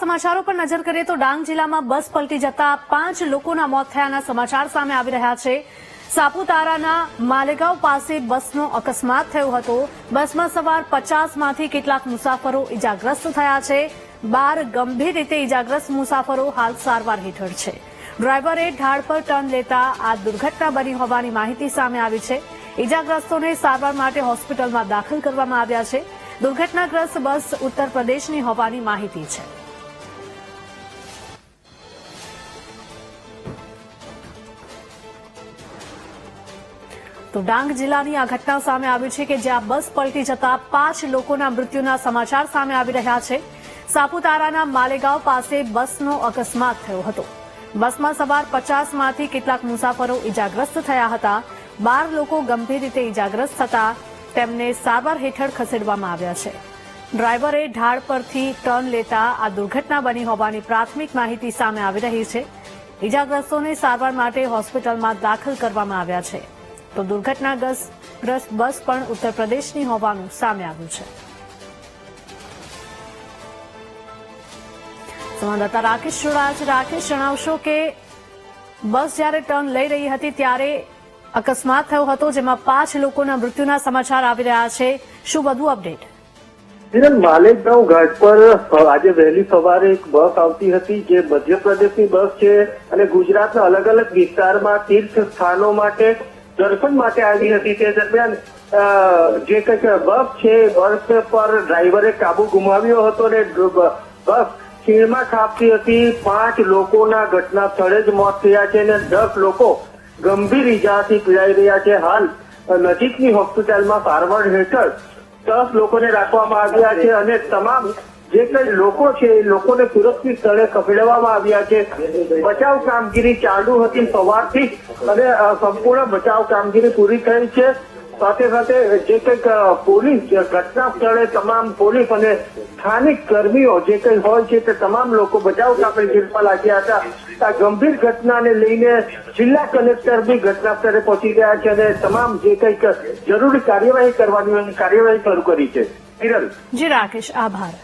સમાચારો પર નજર કરીએ તો ડાંગ જિલ્લામાં બસ પલટી જતા 5 લોકોના મોત થયાના સમાચાર સામે આવી રહ્યા છે। સાપુતારાના માલેગાંવ પાસે બસનો અકસ્માત થયો હતો। બસમાં સવાર 50 માંથી કેટલાક મુસાફરો ઇજાગ્રસ્ત થયા છે। 12 ગંભીર રીતે ઇજાગ્રસ્ત મુસાફરો હાલ સારવાર હેઠળ છે। ડ્રાઈવરે ઢાળ પર ટર્ન લેતા આ દુર્ઘટના બની હોવાની માહિતી સામે આવી છે। ઇજાગ્રસ્તોને સારવાર માટે હોસ્પિટલમાં દાખલ કરવામાં આવ્યા છે। દુર્ઘટનાગ્રસ્ત બસ ઉત્તર પ્રદેશની હોવાની માહિતી છે। તો ડાંગ જિલ્લાની આ ઘટના સામે આવી છે કે જ્યાં બસ પલટી જતા 5 લોકોના મૃત્યુના સમાચાર સામે આવી રહ્યા છે। સાપુતારાના માલેગાંવ પાસે બસનો અકસ્માત થયો હતો। બસમાં સવાર 50 માંથી કેટલાક મુસાફરો ઇજાગ્રસ્ત થયા હતા। 12 લોકો ગંભીર રીતે ઇજાગ્રસ્ત થતા તેમને સારવાર હેઠળ ખસેડવામાં આવ્યા છે। ડ્રાઈવરે ઢાળ પરથી ટર્ન લેતા આ દુર્ઘટના બની હોવાની પ્રાથમિક માહિતી સામે આવી રહી છે। ઇજાગ્રસ્તોને સારવાર માટે હોસ્પિટલમાં દાખલ કરવામાં આવ્યા છે। તો દુર્ઘટનાગ્રસ્ત બસ પણ ઉત્તર પ્રદેશની હોવાનું સામે આવ્યું છે। સંવાદદાતા રાકેશ જોડાયા છે। રાકેશ, જણાવશો કે બસ જ્યારે ટર્ન લઈ રહી હતી ત્યારે અકસ્માત થયો હતો જેમાં 5 લોકોના મૃત્યુના સમાચાર આવી રહ્યા છે। શું વધુ અપડેટ? માલેગાંવ ઘાટ પર આજે વહેલી સવારે એક બસ આવતી હતી જે મધ્યપ્રદેશની બસ છે અને ગુજરાતના અલગ અલગ વિસ્તારમાં તીર્થ સ્થાનો માટે દર્શન માટે આવી હતી। તે દરમિયાન જે કંઈક બસ છે બસ પર ડ્રાઈવરે કાબુ ગુમાવ્યો હતો અને બસ ખીણમાં ખાબતી હતી। 5 લોકોના ઘટના સ્થળે જ મોત થયા છે અને 10 લોકો ગંભીર ઇજાથી પીડાઈ રહ્યા છે। હાલ નજીકની હોસ્પિટલમાં સારવાર હેઠળ 10 લોકોને રાખવામાં આવ્યા છે અને તમામ જે કઈ લોકો છે એ લોકોને સુરક્ષિત સ્થળે ખસેડવામાં આવ્યા છે। બચાવ કામગીરી ચાલુ હતી સવારથી અને સંપૂર્ણ બચાવ કામગીરી પૂરી થઈ છે। સાથે સાથે જે કંઈક પોલીસ ઘટના સ્થળે તમામ પોલીસ અને સ્થાનિક કર્મીઓ જે કંઈ હોય છે તે તમામ લોકો બચાવ કામગીરીમાં લાગ્યા હતા। આ ગંભીર ઘટનાને લઈને જિલ્લા કલેક્ટર બી ઘટના સ્થળે પહોંચી ગયા છે અને તમામ જે કંઈક જરૂરી કાર્યવાહી કરવાની કાર્યવાહી શરૂ કરી છે। જી રાકેશ, આભાર।